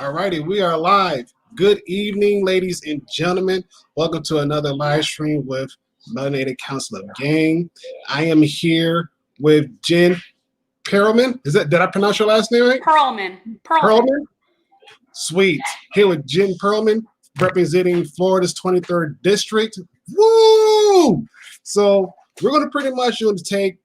All righty, we are live. Good evening, ladies and gentlemen. Welcome to another live stream with Melanated Council of Gang. I am here with Jen Perelman. Did I pronounce your last name right? Perelman. Sweet. Here with Jen Perelman, representing Florida's 23rd District. Woo! So we're going to pretty much take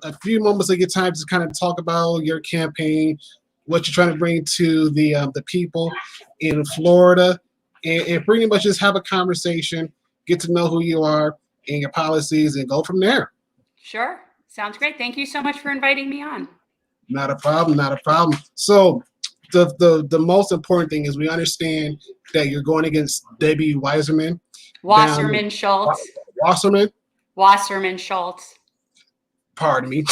a few moments of your time to kind of talk about your campaign, what you're trying to bring to the people in Florida, and pretty much just have a conversation, get to know who you are and your policies, and go from there. Sure. Sounds great. Thank you so much for inviting me on. Not a problem. Not a problem. So the most important thing is we understand that you're going against Debbie Wasserman. Schultz. Wasserman Schultz. Pardon me.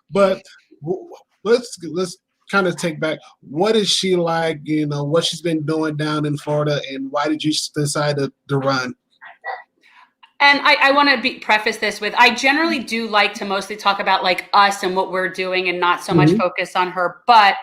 But let's kind of take back. What is she like? You know, what she's been doing down in Florida, and why did you decide to run? And I want to preface this with, I generally do like to mostly talk about like us and what we're doing and not so much focus on her. But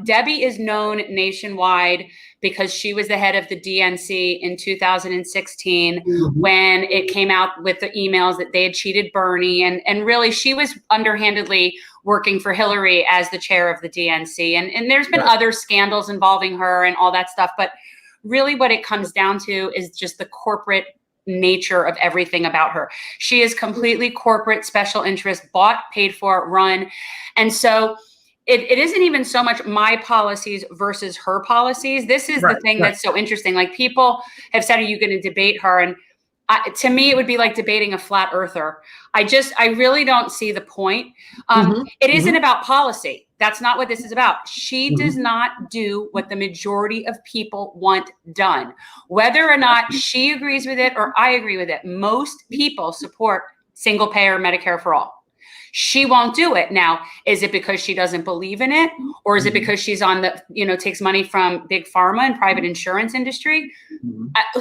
Debbie is known nationwide because she was the head of the DNC in 2016 when it came out with the emails that they had cheated Bernie. And really, she was underhandedly working for Hillary as the chair of the DNC. And there's been other scandals involving her and all that stuff. But really what it comes down to is just the corporate nature of everything about her. She is completely corporate, special interest, bought, paid for, run. And so it isn't even so much my policies versus her policies. This is the thing that's so interesting. Like, people have said, are you going to debate her? And to me, it would be like debating a flat earther. I really don't see the point. It isn't about policy. That's not what this is about. She does not do what the majority of people want done. Whether or not she agrees with it or I agree with it, most people support single payer Medicare for all. She won't do it. Now, is it because she doesn't believe in it? Or is it because she's on the, takes money from big pharma and private insurance industry?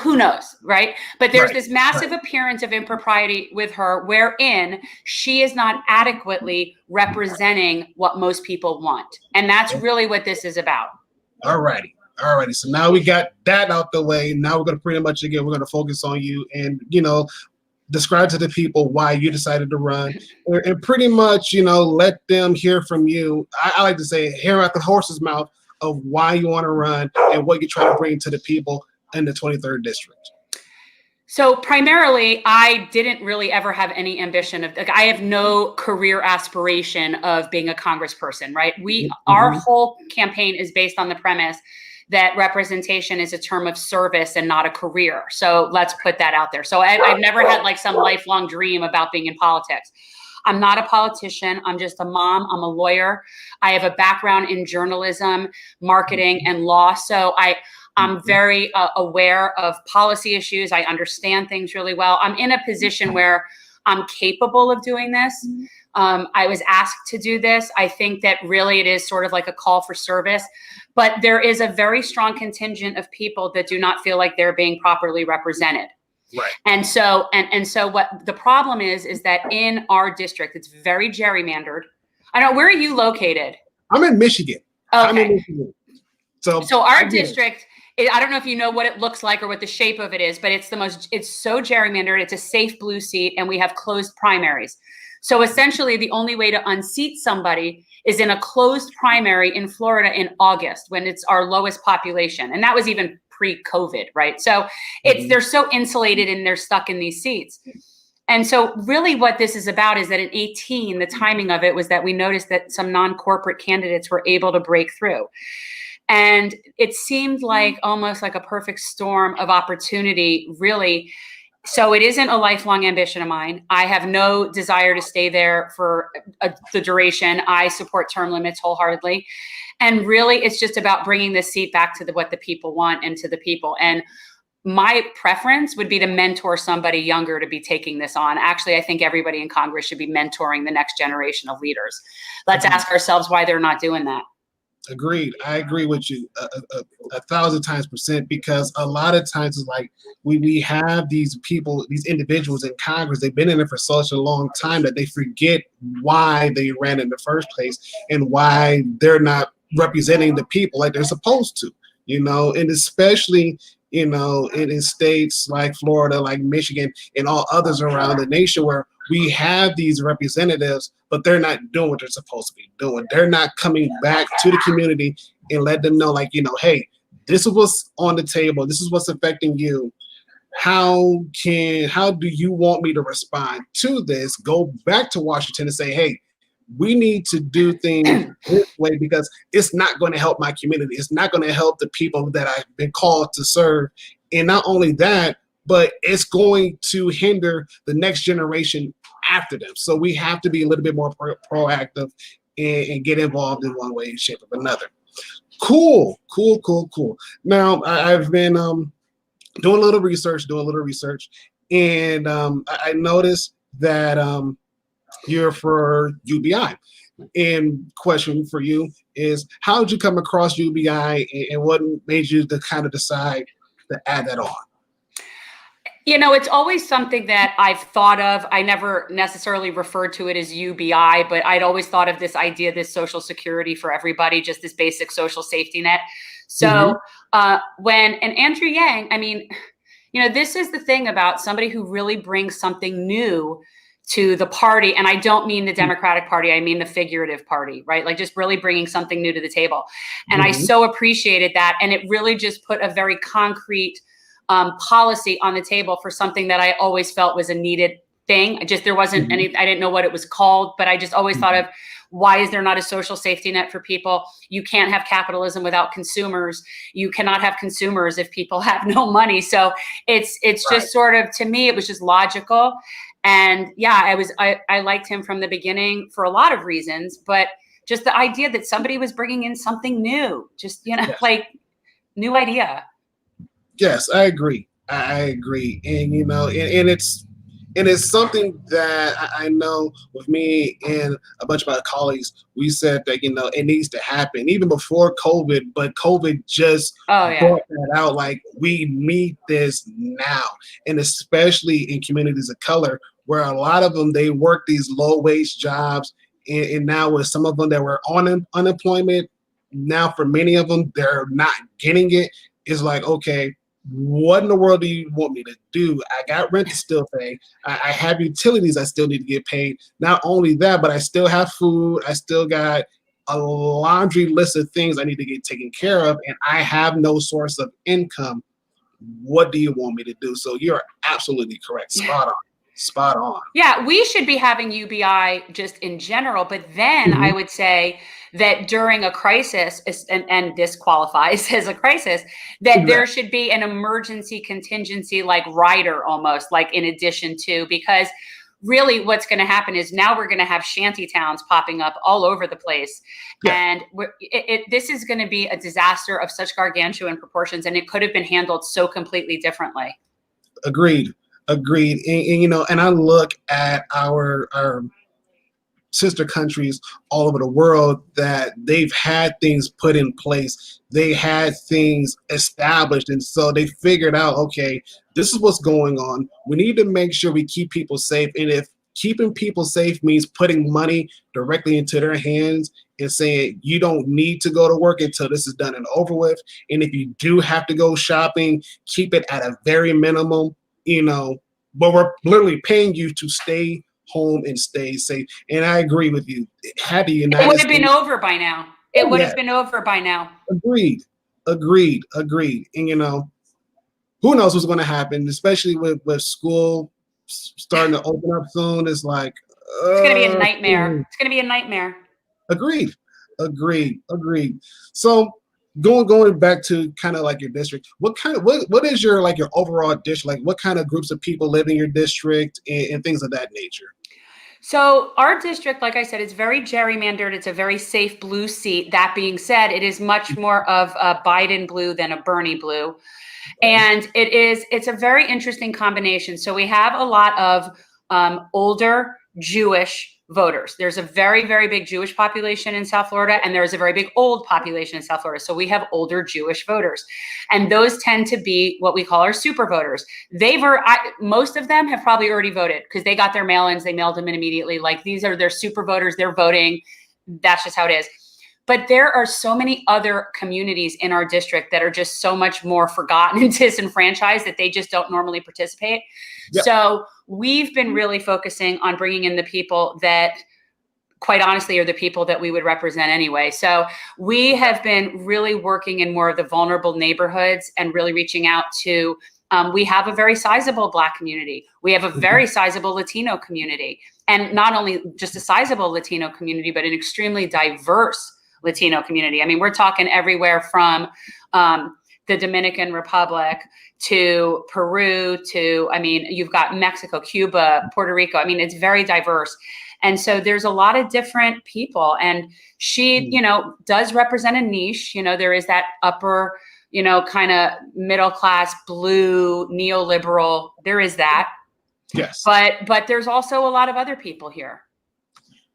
Who knows, right? But there's this massive appearance of impropriety with her, wherein she is not adequately representing what most people want. And that's really what this is about. All righty. So now we got that out the way. Now we're going to pretty much, we're going to focus on you and, describe to the people why you decided to run, and pretty much, let them hear from you. I like to say, hear out the horse's mouth of why you want to run and what you're trying to bring to the people in the 23rd District. So primarily, I didn't really ever have any ambition of, I have no career aspiration of being a congressperson, right? Our whole campaign is based on the premise that representation is a term of service and not a career. So let's put that out there. So I've never had like some lifelong dream about being in politics. I'm not a politician. I'm just a mom. I'm a lawyer. I have a background in journalism, marketing, and law. So I'm very aware of policy issues. I understand things really well. I'm in a position where I'm capable of doing this. I was asked to do this. I think that really it is sort of like a call for service, but there is a very strong contingent of people that do not feel like they're being properly represented. Right. And so what the problem is that in our district, it's very gerrymandered. I don't know, where are you located? I'm in Michigan. Okay. I'm in Michigan. So our district, I don't know if you know what it looks like or what the shape of it is, but it's so gerrymandered. It's a safe blue seat, and we have closed primaries. So essentially, the only way to unseat somebody is in a closed primary in Florida in August, when it's our lowest population. And that was even pre-COVID, right? So they're so insulated and they're stuck in these seats. And so really what this is about is that in 2018, the timing of it was that we noticed that some non-corporate candidates were able to break through. And it seemed like almost like a perfect storm of opportunity, really. So it isn't a lifelong ambition of mine. I have no desire to stay there for the duration. I support term limits wholeheartedly. And really, it's just about bringing this seat back to what the people want and to the people. And my preference would be to mentor somebody younger to be taking this on. Actually, I think everybody in Congress should be mentoring the next generation of leaders. Let's ask ourselves why they're not doing that. Agreed. I agree with you 1,000%, because a lot of times it's like we have these people, these individuals in Congress, they've been in it for such a long time that they forget why they ran in the first place and why they're not representing the people like they're supposed to, and especially, in states like Florida, like Michigan, and all others around the nation where we have these representatives, but they're not doing what they're supposed to be doing. They're not coming back to the community and let them know, like, hey, this is what's on the table. This is what's affecting you. How do you want me to respond to this? Go back to Washington and say, hey, we need to do things this way because it's not going to help my community. It's not going to help the people that I've been called to serve. And not only that, but it's going to hinder the next generation after them. So we have to be a little bit more proactive and get involved in one way, shape, or another. Cool. Now, I've been doing a little research, and I noticed that you're for UBI. And question for you is, how did you come across UBI, and what made you to kind of decide to add that on? It's always something that I've thought of. I never necessarily referred to it as UBI, but I'd always thought of this idea, this social security for everybody, just this basic social safety net. So and Andrew Yang, this is the thing about somebody who really brings something new to the party. And I don't mean the Democratic Party, I mean the figurative party, right? Like just really bringing something new to the table. And I so appreciated that. And it really just put a very concrete policy on the table for something that I always felt was a needed thing. There wasn't any, I didn't know what it was called, but I just always thought of, why is there not a social safety net for people? You can't have capitalism without consumers. You cannot have consumers if people have no money. So it's just sort of, to me, it was just logical. And yeah, I liked him from the beginning for a lot of reasons, but just the idea that somebody was bringing in something new, just, like new idea. Yes, I agree. And, and it's something that I know with me and a bunch of my colleagues, we said that, it needs to happen even before COVID, but COVID just brought that out. Like, we need this now. And especially in communities of color, where a lot of them, they work these low wage jobs. And now with some of them that were on unemployment, now for many of them, they're not getting it. It's like, okay, what in the world do you want me to do? I got rent to still pay. I have utilities I still need to get paid. Not only that, but I still have food. I still got a laundry list of things I need to get taken care of, and I have no source of income. What do you want me to do? So you're absolutely correct. Spot on. Yeah, we should be having UBI just in general, but then I would say that during a crisis, and this qualifies as a crisis, that there should be an emergency contingency like rider almost, like in addition to, because really what's going to happen is now we're going to have shanty towns popping up all over the place. And this is going to be a disaster of such gargantuan proportions, and it could have been handled so completely differently. Agreed. And I look at our sister countries all over the world that they've had things put in place. They had things established. And so they figured out, okay, this is what's going on. We need to make sure we keep people safe. And if keeping people safe means putting money directly into their hands and saying, you don't need to go to work until this is done and over with. And if you do have to go shopping, keep it at a very minimum. But we're literally paying you to stay home and stay safe. And I agree with you. Had the United States, it would have been over by now. It would have been over by now. Agreed. And who knows what's going to happen, especially with school starting to open up soon. It's like it's going to be a nightmare. It's going to be a nightmare. Agreed. So going back to kind of like your district, what is your like your overall district? Like, what kind of groups of people live in your district and things of that nature? So our district, like I said, it's very gerrymandered. It's a very safe blue seat. That being said, it is much more of a Biden blue than a Bernie blue. And it's a very interesting combination. So we have a lot of older Jewish voters. There's a very, very big Jewish population in South Florida, and there's a very big old population in South Florida. So we have older Jewish voters, and those tend to be what we call our super voters. Most of them have probably already voted because they got their mail-ins, they mailed them in immediately. Like, these are their super voters, they're voting. That's just how it is. but there are so many other communities in our district that are just so much more forgotten and disenfranchised that they just don't normally participate. Yep. So we've been really focusing on bringing in the people that, quite honestly, are the people that we would represent anyway. So we have been really working in more of the vulnerable neighborhoods and really reaching out to, we have a very sizable Black community. We have a very sizable Latino community, and not only just a sizable Latino community, but an extremely diverse Latino community. I mean, we're talking everywhere from the Dominican Republic to Peru to, I mean, you've got Mexico, Cuba, Puerto Rico. I mean, it's very diverse. And so there's a lot of different people, and she, you know, does represent a niche. You know, there is that upper, you know, kind of middle class, blue, neoliberal. There is that. Yes. But there's also a lot of other people here.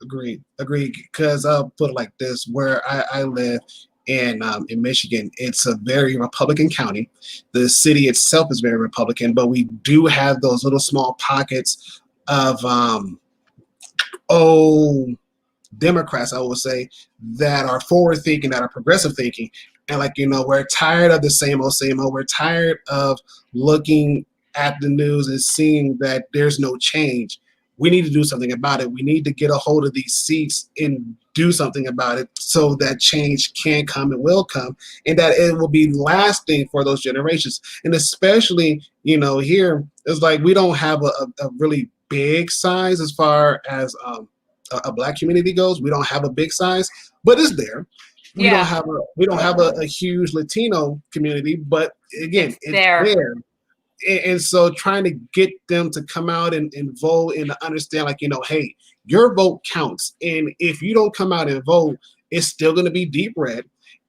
Agreed. Because I'll put it like this: where I live in Michigan, it's a very Republican county. The city itself is very Republican, but we do have those little small pockets of Democrats, I would say, that are forward thinking, that are progressive thinking. And like, you know, we're tired of the same old. We're tired of looking at the news and seeing that there's no change. We need to do something about it. We need to get a hold of these seats and do something about it so that change can come and will come, and that it will be lasting for those generations. And especially, you know, here, it's like we don't have a really big size as far as a Black community goes. We don't have a big size, but it's there. We don't have a huge Latino community, but again, it's there. And so trying to get them to come out and vote and to understand, like, you know, hey, your vote counts. And if you don't come out and vote, it's still going to be deep red.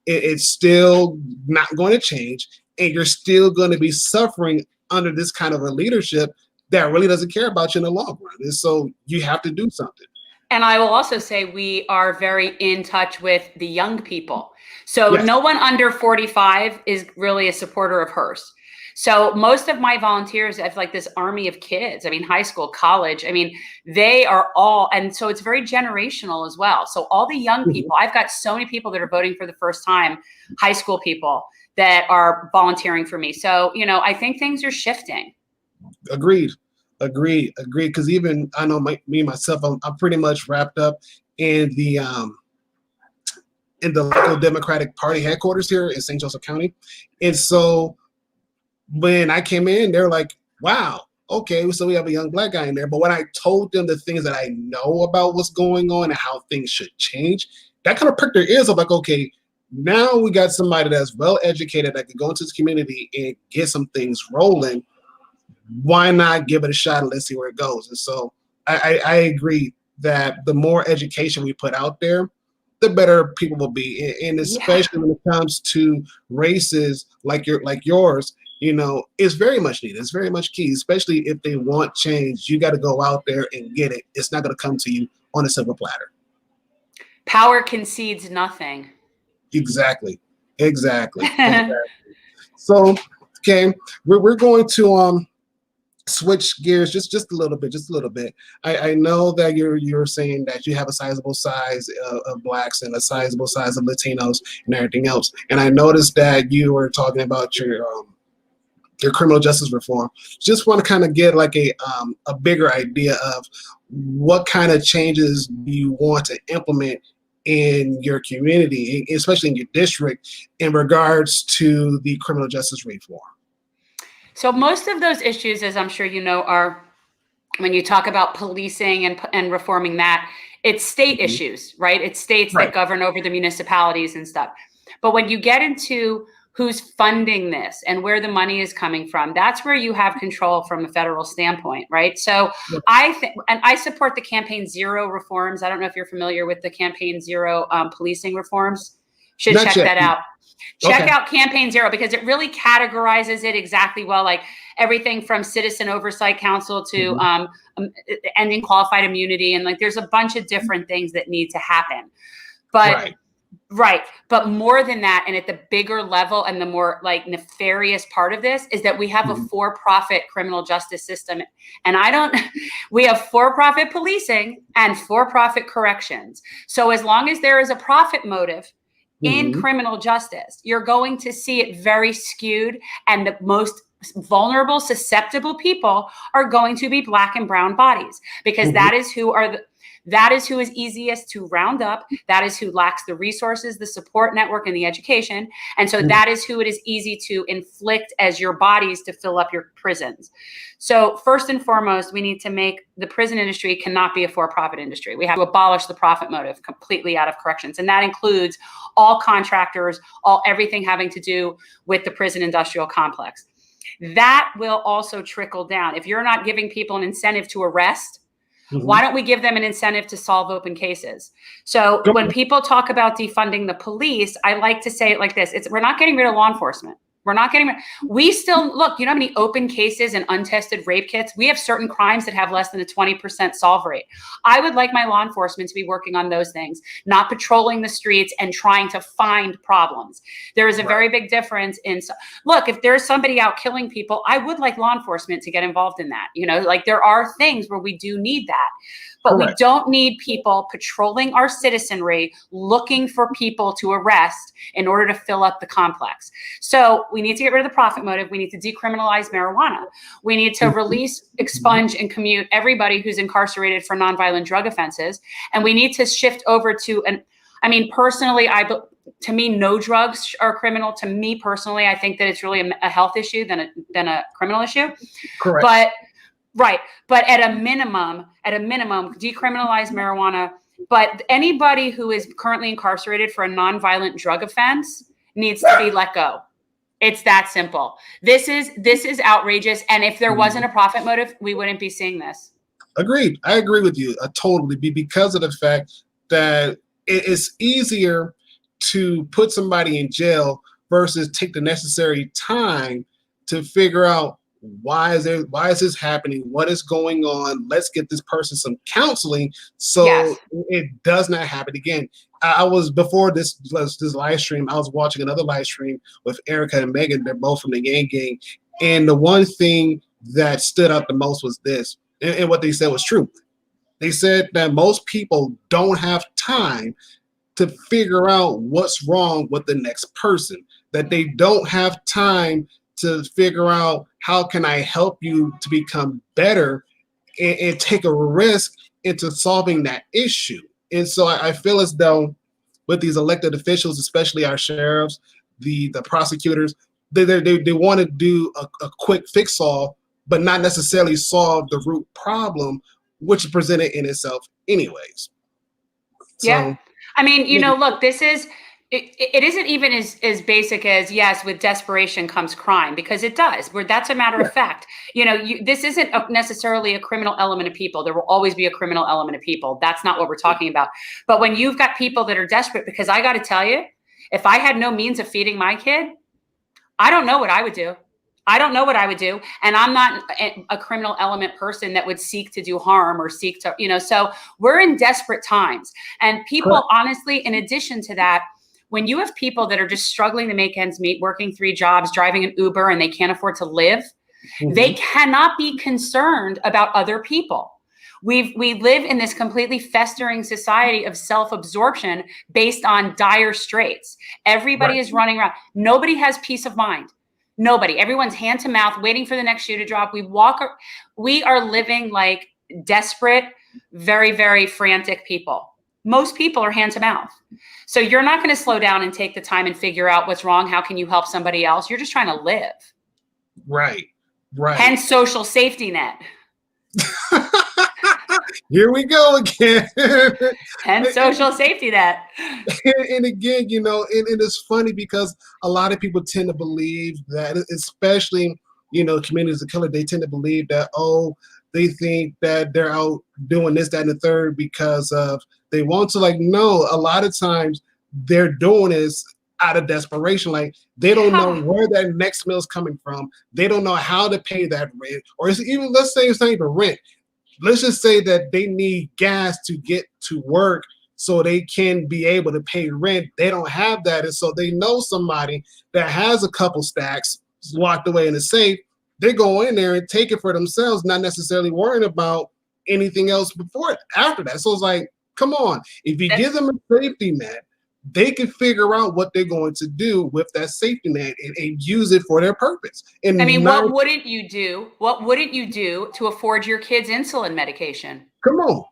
It's still not going to change. And you're still going to be suffering under this kind of a leadership that really doesn't care about you in the long run. And so you have to do something. And I will also say we are very in touch with the young people. So no one under 45 is really a supporter of hers. So most of my volunteers have like this army of kids. I mean, high school, college. I mean, they are all, and so it's very generational as well. So all the young people, I've got so many people that are voting for the first time, high school people that are volunteering for me. So, you know, I think things are shifting. Agreed. Because even I know me myself, I'm pretty much wrapped up in the local Democratic Party headquarters here in St. Joseph County. And so when I came in, they're like, wow, okay, so we have a young Black guy in there. But when I told them the things that I know about what's going on and how things should change, that kind of pricked their ears up, like, okay, now we got somebody that's well educated that can go into this community and get some things rolling. Why not give it a shot and let's see where it goes? And so I agree that the more education we put out there, the better people will be. And especially when it comes to races like yours, you know, it's very much needed. It's very much key, especially if they want change. You got to go out there and get it. It's not going to come to you on a silver platter. Power concedes nothing. Exactly. So, okay, we're going to switch gears just a little bit. I know that you're saying that you have a sizable size of Blacks and a sizable size of Latinos and everything else. And I noticed that you were talking about your criminal justice reform. Just want to kind of get like a bigger idea of what kind of changes you want to implement in your community, especially in your district, in regards to the criminal justice reform. So most of those issues, as I'm sure you know, are when you talk about policing and reforming that, it's state issues, right? It's states that govern over the municipalities and stuff. But when you get into who's funding this and where the money is coming from, that's where you have control from a federal standpoint, right? So I think, and I support the Campaign Zero reforms. I don't know if you're familiar with the Campaign Zero policing reforms. Should check that out. Check out Campaign Zero, because it really categorizes it exactly well, like everything from Citizen Oversight Council to ending qualified immunity. And like, there's a bunch of different things that need to happen. But Right. But more than that, and at the bigger level and the more like nefarious part of this is that we have a for-profit criminal justice system. And we have for-profit policing and for-profit corrections. So as long as there is a profit motive in criminal justice, you're going to see it very skewed, and the most vulnerable, susceptible people are going to be Black and brown bodies, because that is who is easiest to round up. That is who lacks the resources, the support network, and the education. And so that is who it is easy to inflict as your bodies to fill up your prisons. So first and foremost, we need to make the prison industry cannot be a for-profit industry. We have to abolish the profit motive completely out of corrections. And that includes all contractors, everything having to do with the prison industrial complex. That will also trickle down. If you're not giving people an incentive to arrest, why don't we give them an incentive to solve open cases? So when people talk about defunding the police, I like to say it like this. We're not getting rid of law enforcement. We still, look, you know how many open cases and untested rape kits? We have certain crimes that have less than a 20% solve rate. I would like my law enforcement to be working on those things, not patrolling the streets and trying to find problems. There is a very big difference look, if there's somebody out killing people, I would like law enforcement to get involved in that. You know, like there are things where we do need that. But we don't need people patrolling our citizenry, looking for people to arrest in order to fill up the complex. So we need to get rid of the profit motive. We need to decriminalize marijuana. We need to release, expunge, and commute everybody who's incarcerated for nonviolent drug offenses. And we need to shift over to personally, to me, no drugs are criminal. To me personally, I think that it's really a health issue than a criminal issue. Correct. But at a minimum, decriminalize marijuana. But anybody who is currently incarcerated for a nonviolent drug offense needs to be let go. It's that simple. This is outrageous. And if there wasn't a profit motive, we wouldn't be seeing this. Agreed. I agree with you totally, because of the fact that it's easier to put somebody in jail versus take the necessary time to figure out why is this happening? What is going on? Let's get this person some counseling so it does not happen again. I was, before this live stream, I was watching another live stream with Erica and Megan. They're both from the Yang Gang. And the one thing that stood out the most was this, and what they said was true. They said that most people don't have time to figure out what's wrong with the next person, that they don't have time to figure out how can I help you to become better and take a risk into solving that issue. And so I feel as though with these elected officials, especially our sheriffs, the prosecutors, they want to do a quick fix all, but not necessarily solve the root problem, which is presented in itself anyways. So, look, this is, it isn't even as basic as, yes, with desperation comes crime, because it does. That's a matter of fact. This isn't necessarily a criminal element of people. There will always be a criminal element of people. That's not what we're talking about. But when you've got people that are desperate, because I got to tell you, if I had no means of feeding my kid, I don't know what I would do. And I'm not a criminal element person that would seek to do harm or seek to, so we're in desperate times. And people, honestly, in addition to that, when you have people that are just struggling to make ends meet, working 3 jobs, driving an Uber, and they can't afford to live, they cannot be concerned about other people. We live in this completely festering society of self-absorption based on dire straits. Everybody is running around. Nobody has peace of mind. Nobody. Everyone's hand to mouth, waiting for the next shoe to drop. We are living like desperate, very, very frantic people. Most people are hand to mouth. So you're not going to slow down and take the time and figure out what's wrong. How can you help somebody else? You're just trying to live. Right. Hence social safety net. Here we go again. Hence social safety net. And again, and it's funny because a lot of people tend to believe that, especially, communities of color, they tend to believe that, they think that they're out doing this, that, and the third because of they want to. Like, no, a lot of times they're doing this out of desperation. Like, they don't know where that next meal is coming from. They don't know how to pay that rent, or even, let's say it's not even rent. Let's just say that they need gas to get to work so they can be able to pay rent. They don't have that. And so they know somebody that has a couple stacks locked away in a safe. They go in there and take it for themselves, not necessarily worrying about anything else after that. So it's like, come on, if you give them a safety net, they can figure out what they're going to do with that safety net and use it for their purpose. And I mean, what wouldn't you do? What wouldn't you do to afford your kids insulin medication? Come on.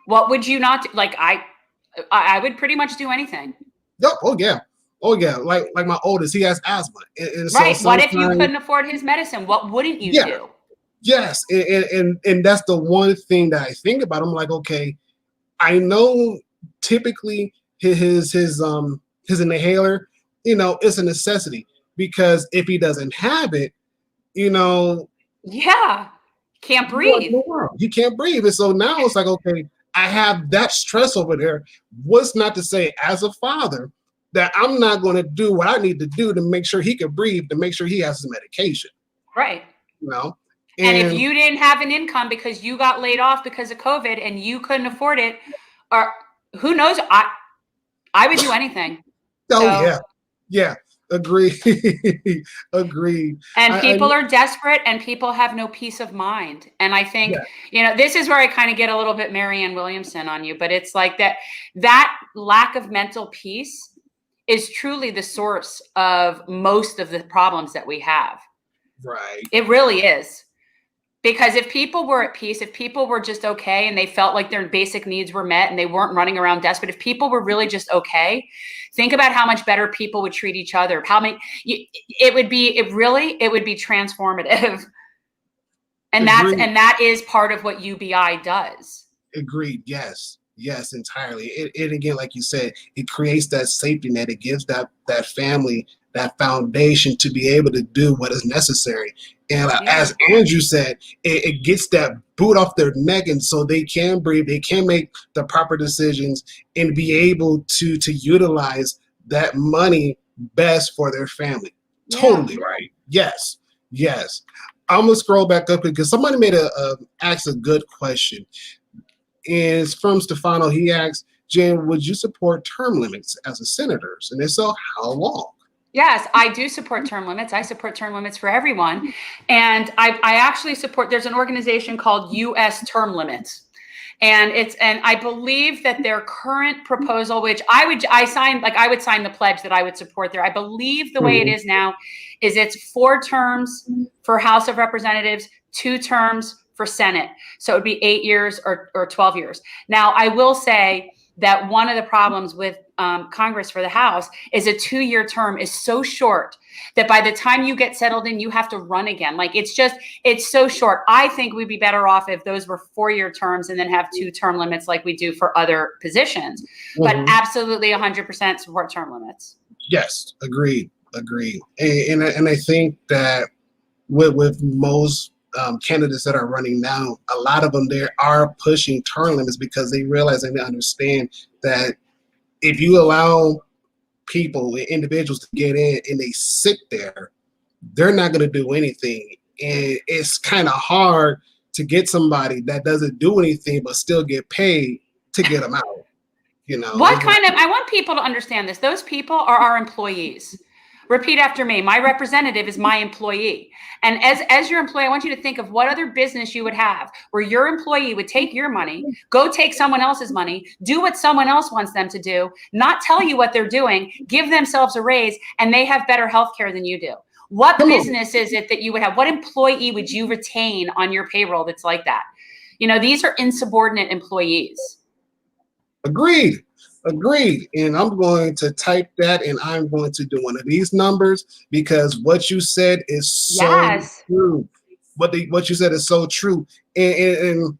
What would you not do? Like I would pretty much do anything. Yep. Oh yeah. Oh yeah. Like my oldest, he has asthma. And so right. What if you couldn't afford his medicine? What wouldn't you do? Yes. And that's the one thing that I think about. I'm like, okay, I know typically his inhaler, it's a necessity, because if he doesn't have it, can't breathe. He can't breathe. And so now it's like, okay, I have that stress over there. What's not to say, as a father, that I'm not going to do what I need to do to make sure he can breathe, to make sure he has his medication. Right. And if you didn't have an income because you got laid off because of COVID and you couldn't afford it, or who knows, I would do anything. Yeah. Agreed. Agreed. And people are desperate, and people have no peace of mind. And I think, this is where I kind of get a little bit Marianne Williamson on you, but it's like that lack of mental peace is truly the source of most of the problems that we have. Right. It really is. Because if people were at peace, if people were just okay and they felt like their basic needs were met and they weren't running around desperate, if people were really just okay, think about how much better people would treat each other. It would be transformative. And that is part of what UBI does. Agreed. Yes, entirely. It again, like you said, it creates that safety net. It gives that family that foundation to be able to do what is necessary. And as Andrew said, it gets that boot off their neck, and so they can breathe, they can make the proper decisions and be able to utilize that money best for their family. Yeah. Totally right. Yes. I'm gonna scroll back up because somebody asked a good question. And it's from Stefano. He asks, Jen, would you support term limits as a senator? And if so, how long? Yes, I do support term limits. I support term limits for everyone. And I actually support, there's an organization called US Term Limits. And I believe that their current proposal, which I would sign the pledge that I would support there. I believe the way it is now is it's 4 terms for House of Representatives, 2 terms for Senate. So it would be 8 years or 12 years. Now, I will say that one of the problems with Congress for the House is a 2-year term is so short that by the time you get settled in, you have to run again. Like it's so short. I think we'd be better off if those were 4-year terms and then have 2 term limits like we do for other positions. But absolutely 100% support term limits. Yes, agreed. And I think that with most candidates that are running now, a lot of them are pushing term limits because they realize and they understand that if you allow people, individuals to get in and they sit there, they're not going to do anything. And it's kind of hard to get somebody that doesn't do anything but still get paid to get them out. I want people to understand this. Those people are our employees. Repeat after me. My representative is my employee. And as your employee, I want you to think of what other business you would have where your employee would take your money, go take someone else's money, do what someone else wants them to do, not tell you what they're doing, give themselves a raise, and they have better health care than you do. What business is it that you would have? What employee would you retain on your payroll that's like that? These are insubordinate employees. Agreed. And I'm going to type that and I'm going to do one of these numbers because what you said is so true. What you said is so true. And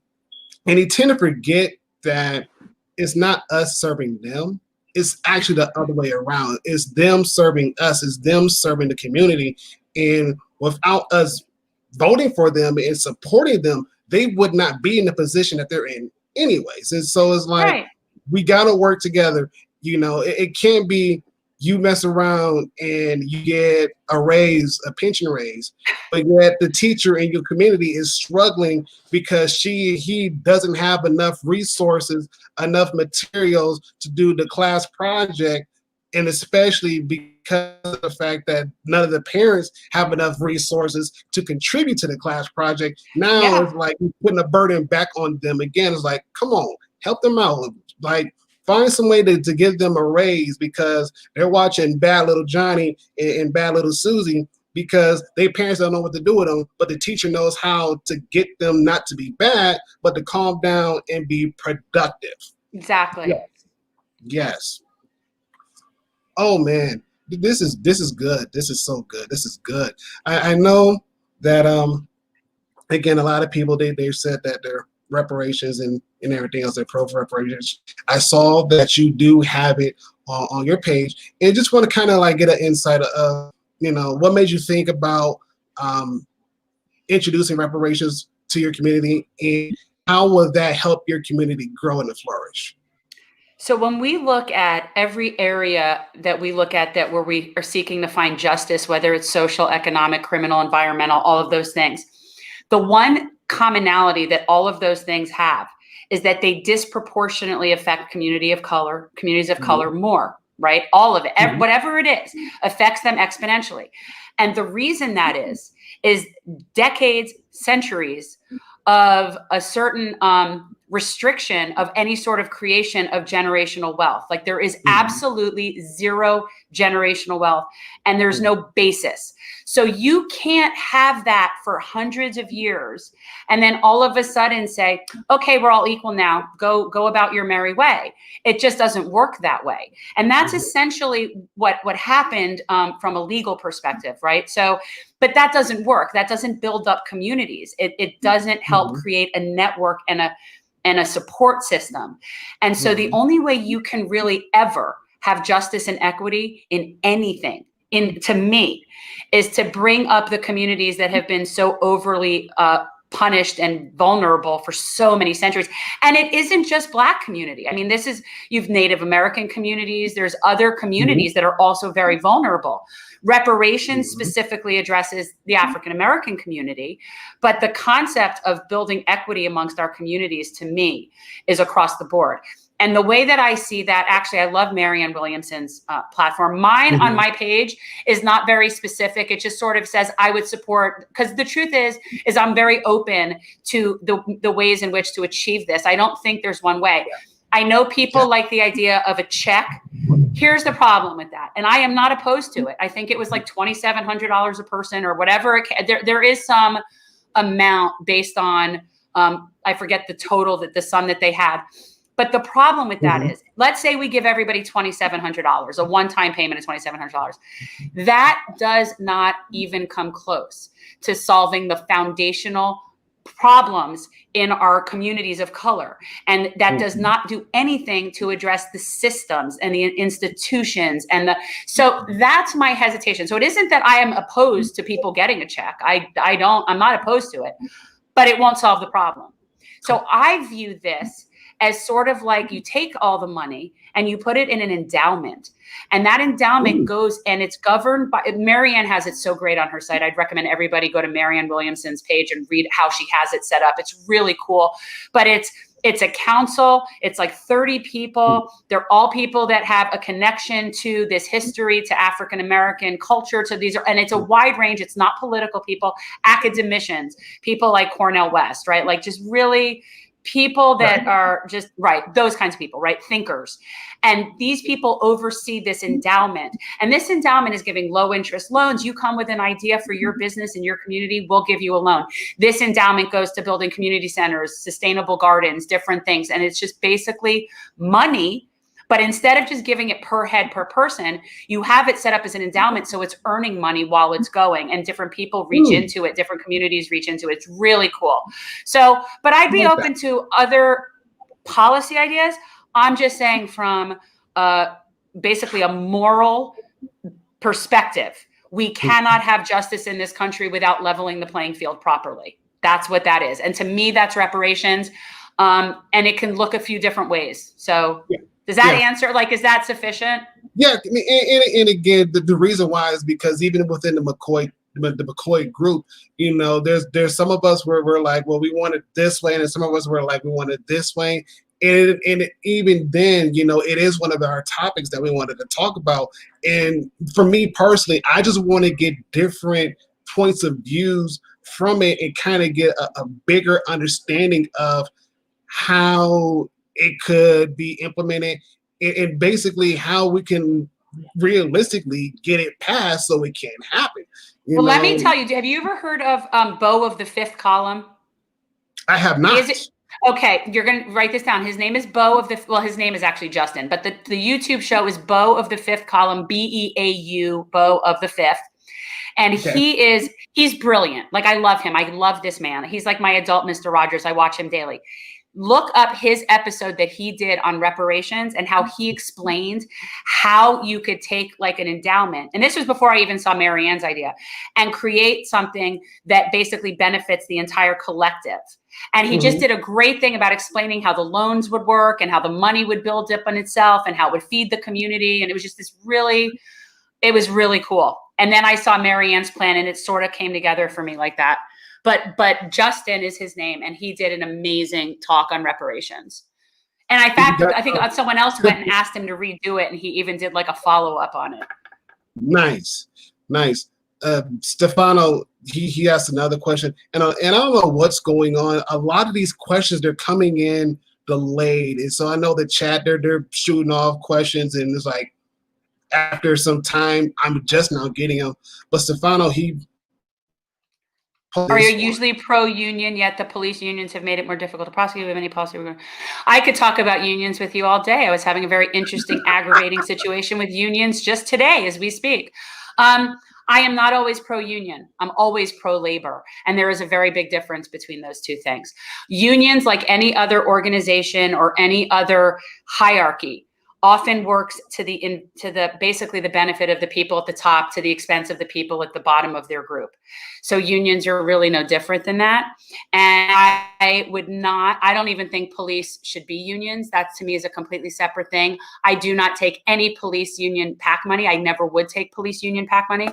you tend to forget that it's not us serving them. It's actually the other way around. It's them serving us. It's them serving the community. And without us voting for them and supporting them, they would not be in the position that they're in anyways. And so it's like, we got to work together. It can't be you mess around and you get a raise, a pension raise, but yet the teacher in your community is struggling because he doesn't have enough resources, enough materials to do the class project, and especially because of the fact that none of the parents have enough resources to contribute to the class project. Now it's like putting a burden back on them again. It's like, come on, help them out. Like, find some way to give them a raise because they're watching Bad Little Johnny and Bad Little Susie because their parents don't know what to do with them, but the teacher knows how to get them not to be bad, but to calm down and be productive. Exactly. Yes. Yes. Oh man, this is good. This is so good. This is good. I know that again, a lot of people they've said that their reparations and everything else, they're pro for reparations. I saw that you do have it on your page, and just want to kind of like get an insight of what made you think about introducing reparations to your community, and how will that help your community grow and flourish? So when we look at every area that we look at that where we are seeking to find justice, whether it's social, economic, criminal, environmental, all of those things, the one commonality that all of those things have is that they disproportionately affect communities of color more, right? All of it, whatever it is, affects them exponentially. And the reason that is decades, centuries of a certain restriction of any sort of creation of generational wealth. Like there is absolutely zero generational wealth and there's no basis. So you can't have that for hundreds of years and then all of a sudden say, okay, we're all equal now, go about your merry way. It just doesn't work that way. And that's essentially what happened from a legal perspective, right? So, but that doesn't work. That doesn't build up communities. It doesn't help create a network and a support system. And so the only way you can really ever have justice and equity in anything, to me, is to bring up the communities that have been so overly punished and vulnerable for so many centuries. And it isn't just Black community. I mean, you've Native American communities. There's other communities that are also very vulnerable. Reparations specifically addresses the African American community, but the concept of building equity amongst our communities, to me, is across the board. And the way that I see that, actually, I love Marianne Williamson's platform. Mine on my page is not very specific. It just sort of says I would support, because the truth is I'm very open to the ways in which to achieve this. I don't think there's one way. I know people like the idea of a check. Here's the problem with that. And I am not opposed to it. I think it was like $2,700 a person or whatever. There is some amount based on, I forget the total, the sum that they had. But the problem with that is, let's say we give everybody $2,700, a one-time payment of $2,700. That does not even come close to solving the foundational problems in our communities of color. And that does not do anything to address the systems and the institutions. So that's my hesitation. So it isn't that I am opposed to people getting a check. I'm not opposed to it, but it won't solve the problem. So I view this as sort of like you take all the money and you put it in an endowment. And that endowment goes and it's governed by, Marianne has it so great on her site. I'd recommend everybody go to Marianne Williamson's page and read how she has it set up. It's really cool. But it's a council. It's like 30 people. They're all people that have a connection to this history, to African-American culture, to these, and it's a wide range. It's not political people, academicians, people like Cornel West, right? Like just really people that are just, those kinds of people, right? Thinkers. And these people oversee this endowment. And this endowment is giving low interest loans. You come with an idea for your business and your community, we'll give you a loan. This endowment goes to building community centers, sustainable gardens, different things. And it's just basically money. But instead of just giving it per head per person, you have it set up as an endowment. So it's earning money while it's going, and different people reach into it. Different communities reach into it. It's really cool. So, but I'd be open to other policy ideas. I'm just saying from basically a moral perspective, we cannot have justice in this country without leveling the playing field properly. That's what that is. And to me, that's reparations. And it can look a few different ways. So does that answer? Like, is that sufficient? Yeah, I mean, and again, the reason why is because even within the McCoy group, there's some of us where we're like, well, we want it this way, and some of us were like, we want it this way. And even then, it is one of our topics that we wanted to talk about. And for me personally, I just want to get different points of views from it and kind of get a bigger understanding of how it could be implemented and basically how we can realistically get it passed so it can happen. Well, let me tell you, have you ever heard of Beau of the Fifth Column? I have not. Is it? Okay, you're going to write this down. His name is Beau of the, well, his name is actually Justin, but the YouTube show is Beau of the Fifth Column, Beau, Beau of the Fifth. And okay. He's brilliant. Like, I love him. I love this man. He's like my adult Mr. Rogers. I watch him daily. Look up his episode that he did on reparations and how he explained how you could take like an endowment. And this was before I even saw Marianne's idea, and create something that basically benefits the entire collective. And he just did a great thing about explaining how the loans would work and how the money would build up on itself and how it would feed the community. And it was just it was really cool. And then I saw Marianne's plan and it sort of came together for me like that. But Justin is his name, and he did an amazing talk on reparations. And in fact, I think someone else went and asked him to redo it, and he even did like a follow-up on it. Nice. Stefano, he asked another question, and I don't know what's going on. A lot of these questions, they're coming in delayed, and so I know the chat, they're shooting off questions, and it's like after some time, I'm just now getting them. But Stefano, are you usually pro-union, yet the police unions have made it more difficult to prosecute with any policy? I could talk about unions with you all day. I was having a very interesting, aggravating situation with unions just today as we speak. I am not always pro-union. I'm always pro-labor. And there is a very big difference between those two things. Unions, like any other organization or any other hierarchy, often works to the basically the benefit of the people at the top to the expense of the people at the bottom of their group. So unions are really no different than that. And I don't even think police should be unions. That to me is a completely separate thing. I do not take any police union PAC money. I never would take police union PAC money.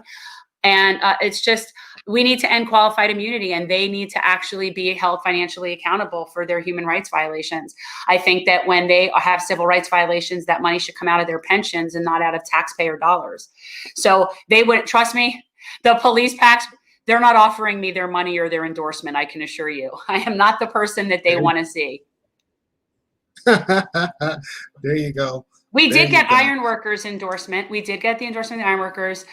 And it's just, we need to end qualified immunity, and they need to actually be held financially accountable for their human rights violations. I think that when they have civil rights violations, that money should come out of their pensions and not out of taxpayer dollars. So they wouldn't, trust me, the police PACs, they're not offering me their money or their endorsement, I can assure you. I am not the person that they want to see. There you go. We did get Ironworkers endorsement. We did get the endorsement of the Ironworkers.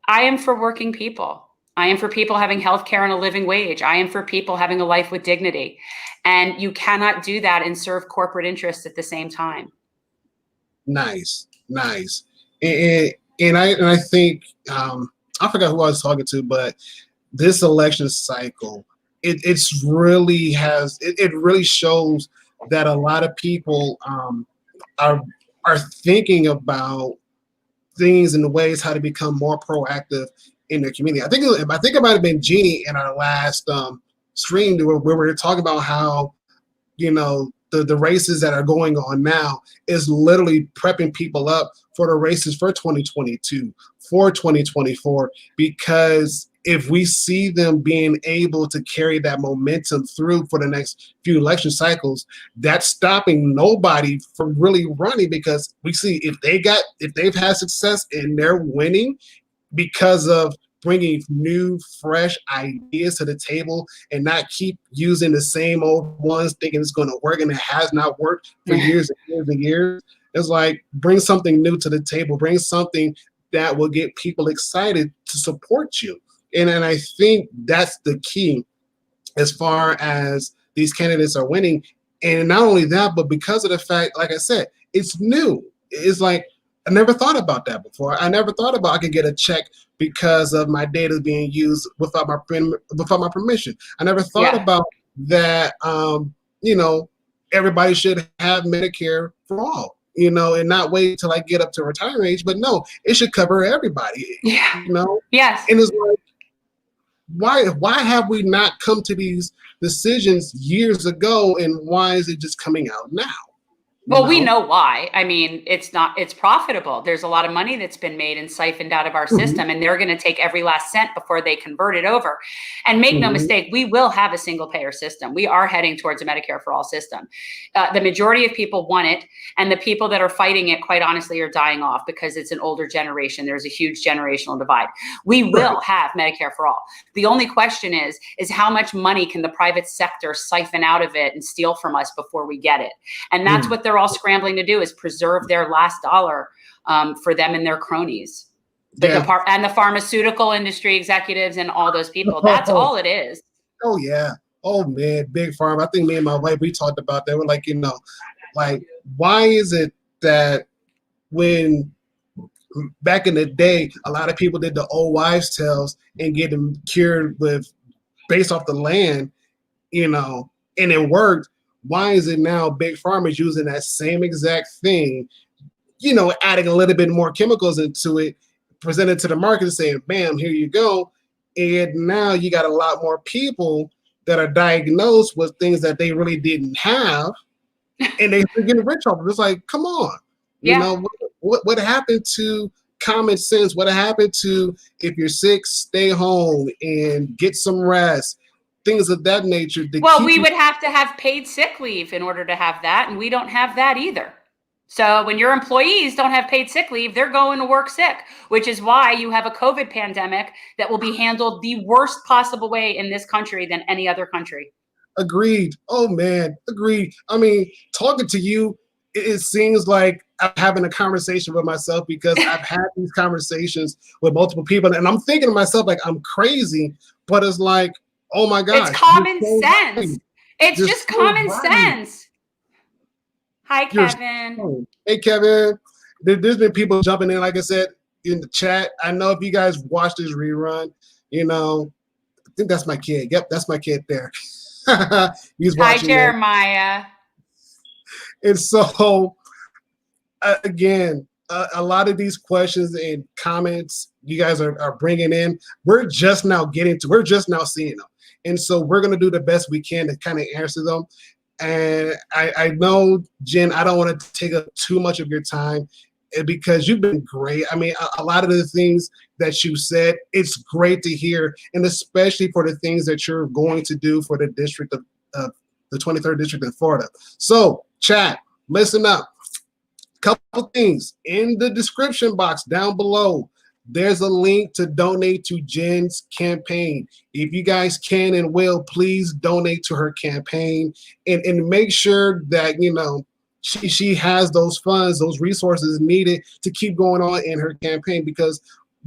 I am for working people. I am for people having health care and a living wage. I am for people having a life with dignity. And you cannot do that and serve corporate interests at the same time. Nice. And I think, I forgot who I was talking to, but this election cycle, it really shows that a lot of people are thinking about things and the ways how to become more proactive in their community. I think it might have been Jeannie in our last stream where we were talking about how, the races that are going on now is literally prepping people up for the races for 2022, for 2024, because if we see them being able to carry that momentum through for the next few election cycles, that's stopping nobody from really running, because we see if they've had success and they're winning because of bringing new, fresh ideas to the table and not keep using the same old ones thinking it's going to work, and it has not worked for years and years and years. It's like, bring something new to the table, bring something that will get people excited to support you. And I think that's the key as far as these candidates are winning. And not only that, but because of the fact, like I said, it's new. It's like, I never thought about that before. I never thought about I could get a check because of my data being used without my permission. I never thought about that, everybody should have Medicare for all, and not wait till I get up to retirement age. But no, it should cover everybody, Yes. And it's like, why have we not come to these decisions years ago, and why is it just coming out now? Well, we know why. I mean, it's profitable. There's a lot of money that's been made and siphoned out of our system, and they're going to take every last cent before they convert it over. And make no mistake, we will have a single payer system. We are heading towards a Medicare for all system. The majority of people want it, and the people that are fighting it, quite honestly, are dying off because it's an older generation. There's a huge generational divide. We will have Medicare for all. The only question is how much money can the private sector siphon out of it and steal from us before we get it? And that's what they're all scrambling to do, is preserve their last dollar for them and their cronies. And the pharmaceutical industry executives and all those people. That's all it is. Oh, yeah. Oh, man, big pharma. I think me and my wife, we talked about that. We're like, why is it that when back in the day, a lot of people did the old wives' tales and get them cured based off the land, and it worked. Why is it now big pharma is using that same exact thing, adding a little bit more chemicals into it, presented to the market and saying, bam, here you go. And now you got a lot more people that are diagnosed with things that they really didn't have, and they're getting rich off of it. It's like, come on. What happened to common sense? What happened to, if you're sick, stay home and get some rest? Things of that nature. Well, we would have to have paid sick leave in order to have that, and we don't have that either. So when your employees don't have paid sick leave, they're going to work sick, which is why you have a COVID pandemic that will be handled the worst possible way in this country than any other country. Agreed. Oh, man, agreed. I mean, talking to you, it seems like I'm having a conversation with myself, because I've had these conversations with multiple people, and I'm thinking to myself, like, I'm crazy, but it's like, oh my God. It's common sense. It's just common sense. Hi, Kevin. Hey, Kevin. There's been people jumping in, like I said, in the chat. I know if you guys watch this rerun, I think that's my kid. Yep, that's my kid there. He's watching. Hi, Jeremiah. And so, again, a lot of these questions and comments you guys are bringing in, we're just now seeing them. And so we're going to do the best we can to kind of answer them. And I know, Jen, I don't want to take up too much of your time, because you've been great. I mean, a lot of the things that you said, it's great to hear, and especially for the things that you're going to do for the district of the 23rd district in Florida. So, chat, listen up. Couple things in the description box down below. There's a link to donate to Jen's campaign. If you guys can and will, please donate to her campaign, and make sure that she has those funds, those resources needed to keep going on in her campaign. Because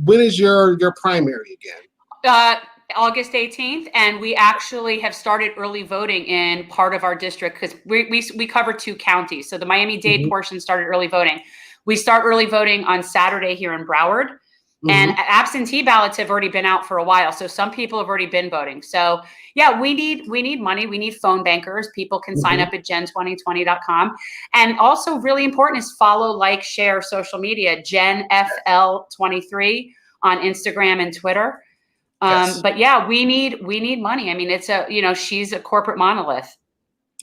when is your primary again? August 18th, and we actually have started early voting in part of our district, because we cover 2 counties. So the Miami-Dade portion started early voting. We start early voting on Saturday here in Broward. And absentee ballots have already been out for a while. So some people have already been voting. So yeah, we need money. We need phone bankers. People can sign up at jen2020.com. And also really important is follow, like, share social media, JenFL23 on Instagram and Twitter. Yes. But yeah, we need money. I mean, it's she's a corporate monolith.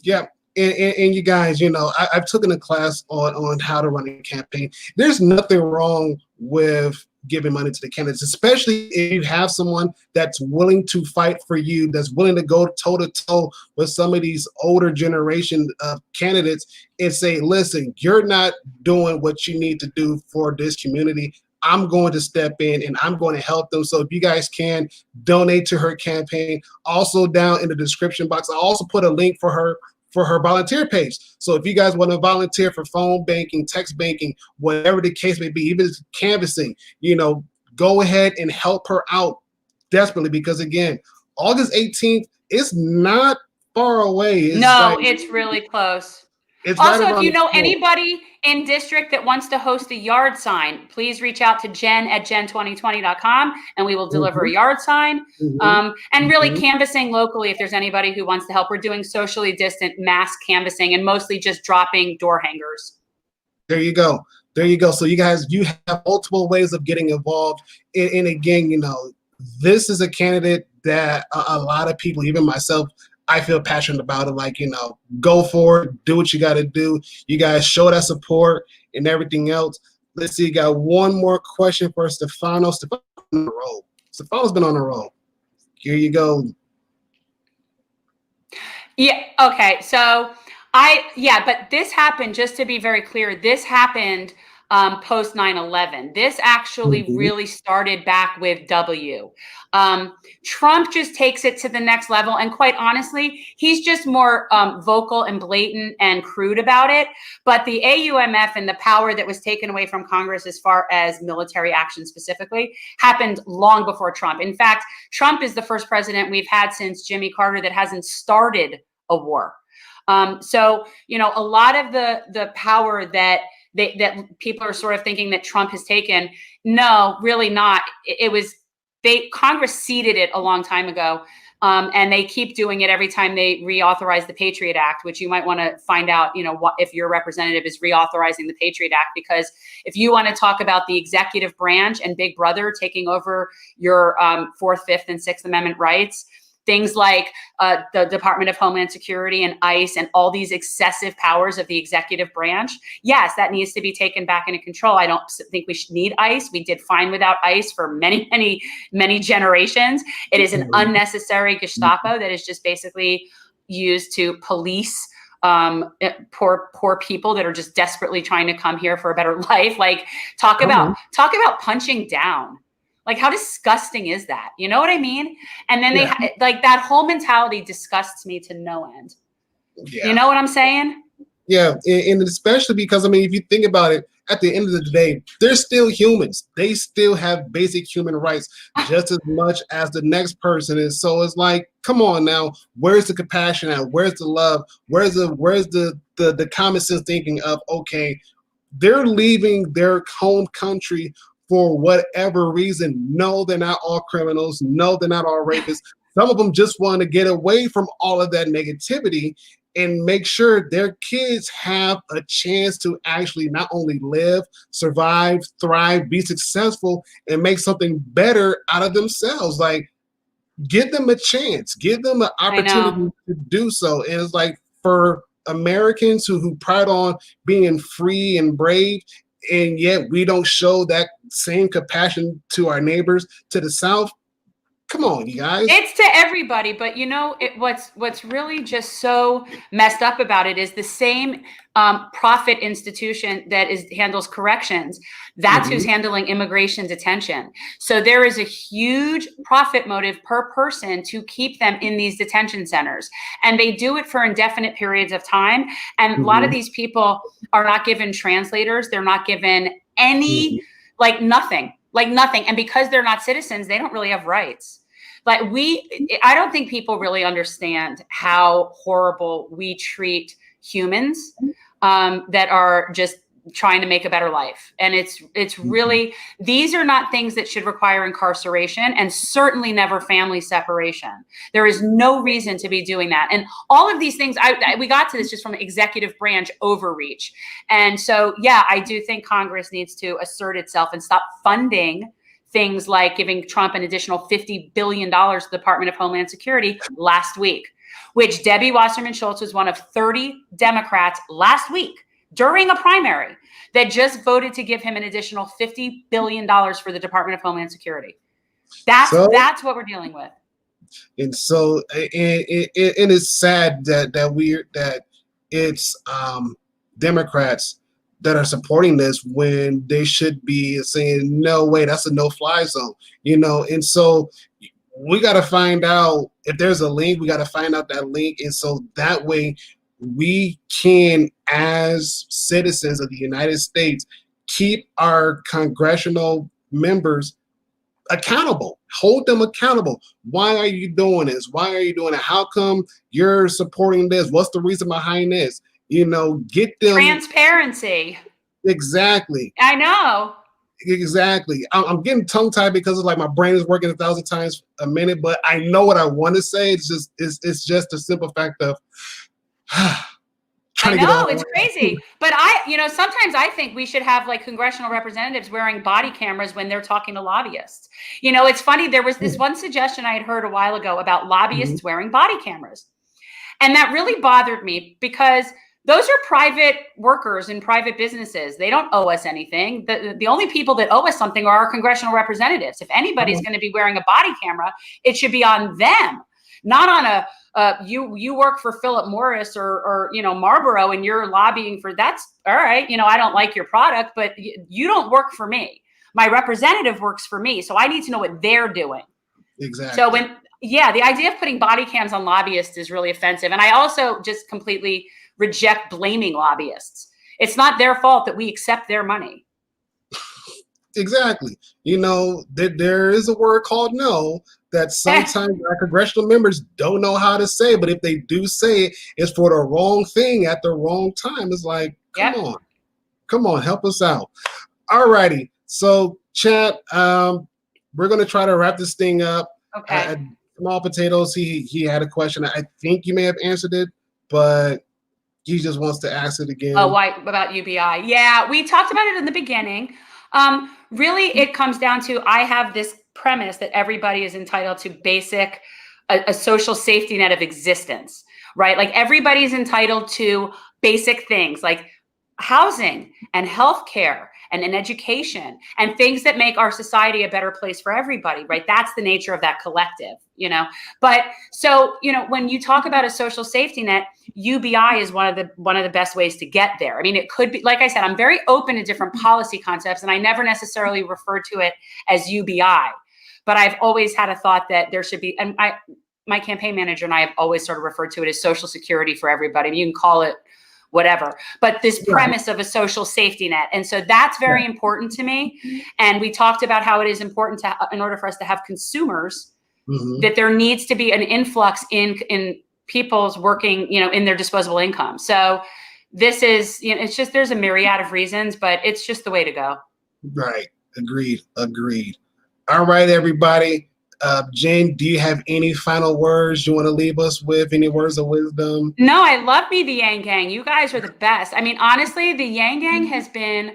Yeah. And you guys, I've taken a class on how to run a campaign. There's nothing wrong with giving money to the candidates, especially if you have someone that's willing to fight for you, that's willing to go toe to toe with some of these older generation of candidates and say, listen, you're not doing what you need to do for this community. I'm going to step in and I'm going to help them. So if you guys can donate to her campaign, also down in the description box, I also put a link for her volunteer page. So if you guys want to volunteer for phone banking, text banking, whatever the case may be, even canvassing, go ahead and help her out desperately, because again, August 18th is not far away. It's really close. Also, if you know anybody in district that wants to host a yard sign, please reach out to Jen at jen2020.com, and we will deliver a yard sign. And really canvassing locally, if there's anybody who wants to help. We're doing socially distant mass canvassing and mostly just dropping door hangers. There you go. So you guys, you have multiple ways of getting involved. And again, this is a candidate that a lot of people, even myself, I feel passionate about it. Like, go for it, do what you got to do. You guys show that support and everything else. Let's see, got one more question for Stefano. Stefano's on the roll. Stefano's been on the roll. Here you go. Yeah. Okay. So but this happened, just to be very clear, this happened post 9/11. This actually really started back with W. Trump just takes it to the next level. And quite honestly, he's just more vocal and blatant and crude about it. But the AUMF and the power that was taken away from Congress as far as military action specifically happened long before Trump. In fact, Trump is the first president we've had since Jimmy Carter that hasn't started a war. So, a lot of the power that people are sort of thinking that Trump has taken, no, really not. Congress ceded it a long time ago. And they keep doing it every time they reauthorize the Patriot Act, which you might want to find out, if your representative is reauthorizing the Patriot Act, because if you want to talk about the executive branch and Big Brother taking over your 4th, 5th, and 6th Amendment rights, things like the Department of Homeland Security and ICE and all these excessive powers of the executive branch, yes, that needs to be taken back into control. I don't think we should need ICE. We did fine without ICE for many, many, many generations. It is an unnecessary Gestapo that is just basically used to police poor people that are just desperately trying to come here for a better life. Like, talk about punching down. Like, how disgusting is that? You know what I mean? And then that whole mentality disgusts me to no end. Yeah. You know what I'm saying? Yeah. And especially because, if you think about it, at the end of the day, they're still humans. They still have basic human rights just as much as the next person is. So it's like, come on now, where's the compassion at? Where's the love? Where's the common sense thinking of, okay, they're leaving their home country for whatever reason. No, they're not all criminals. No, they're not all rapists. Some of them just want to get away from all of that negativity and make sure their kids have a chance to actually not only live, survive, thrive, be successful, and make something better out of themselves. Like, give them a chance, give them an opportunity to do so. And it's like, for Americans who pride on being free and brave, and yet we don't show that same compassion to our neighbors to the South. Come on, you guys. It's to everybody, but what's really just so messed up about it is the same profit institution that handles corrections. That's who's handling immigration detention. So there is a huge profit motive per person to keep them in these detention centers, and they do it for indefinite periods of time. And a lot of these people are not given translators. They're not given any nothing. And because they're not citizens, they don't really have rights. I don't think people really understand how horrible we treat humans that are just trying to make a better life. And it's really, these are not things that should require incarceration, and certainly never family separation. There is no reason to be doing that. And all of these things, we got to this just from executive branch overreach. And so, yeah, I do think Congress needs to assert itself and stop funding things like giving Trump an additional $50 billion to the Department of Homeland Security last week, which Debbie Wasserman Schultz was one of 30 Democrats last week during a primary that just voted to give him an additional $50 billion for the Department of Homeland Security. That's what we're dealing with. And so it is sad that it's Democrats that are supporting this when they should be saying, no way, that's a no-fly zone, And so we got to find out if there's a link. We got to find out that link, and so that way we can, as citizens of the United States, keep our congressional members accountable, hold them accountable. Why are you doing this? Why are you doing it? How come you're supporting this? What's the reason behind this? Get them transparency. Exactly. I know. Exactly. I'm getting tongue tied because it's like my brain is working 1,000 times a minute, but I know what I want to say. It's just a simple fact of I know, it's crazy. But sometimes I think we should have congressional representatives wearing body cameras when they're talking to lobbyists. It's funny. There was this one suggestion I had heard a while ago about lobbyists wearing body cameras. And that really bothered me because those are private workers in private businesses. They don't owe us anything. The only people that owe us something are our congressional representatives. If anybody's going to be wearing a body camera, it should be on them, not on you work for Philip Morris or Marlboro and you're lobbying for, that's all right. I don't like your product, but you don't work for me. My representative works for me. So I need to know what they're doing. Exactly. So the idea of putting body cams on lobbyists is really offensive. And I also just completely reject blaming lobbyists. It's not their fault that we accept their money. Exactly. There is a word called no that sometimes our congressional members don't know how to say, but if they do say it, it's for the wrong thing at the wrong time. It's like, come on, help us out. All righty. So chat, we're going to try to wrap this thing up. Okay. Small Potatoes, he had a question. I think you may have answered it, but he just wants to ask it again. Oh, why about UBI? Yeah, we talked about it in the beginning. Really, it comes down to, I have this premise that everybody is entitled to a social safety net of existence, right? Like everybody's entitled to basic things like housing and healthcare and an education and things that make our society a better place for everybody, right? That's the nature of that collective, But so, when you talk about a social safety net, UBI is one of the best ways to get there. I mean, it could be, like I said, I'm very open to different policy concepts, and I never necessarily refer to it as UBI, but I've always had a thought that there should be, and my campaign manager and I have always sort of referred to it as social security for everybody. I mean, you can call it whatever, but this premise of a social safety net. And so that's very important to me. And we talked about how it is important in order for us to have consumers, that there needs to be an influx in people's working, in their disposable income. So this is, it's just, there's a myriad of reasons, but it's just the way to go. Right. Agreed. All right, everybody. Jen, do you have any final words you want to leave us with? Any words of wisdom? No, I love me the Yang Gang. You guys are the best. I mean, honestly, the Yang Gang has been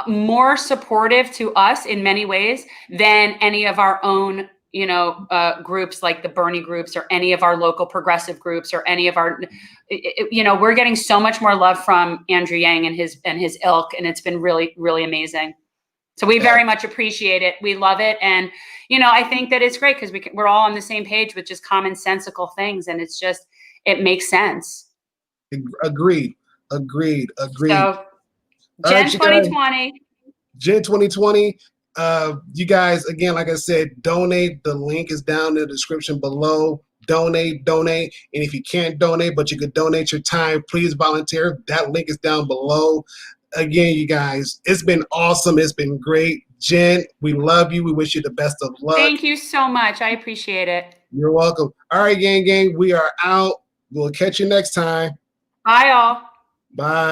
more supportive to us in many ways than any of our own, groups like the Bernie groups or any of our local progressive groups or any of our, we're getting so much more love from Andrew Yang and his ilk, and it's been really, really amazing. So we very much appreciate it. We love it. And, I think that it's great because we're all on the same page with just commonsensical things. And it's just, it makes sense. Agreed. So, Jen 2020. Jen 2020. You guys, again, like I said, donate. The link is down in the description below. Donate. And if you can't donate, but you could donate your time, please volunteer. That link is down below. Again, you guys, it's been awesome. It's been great. Jen, we love you. We wish you the best of luck. Thank you so much. I appreciate it. You're welcome. All right, gang, we are out. We'll catch you next time. Bye, all. Bye.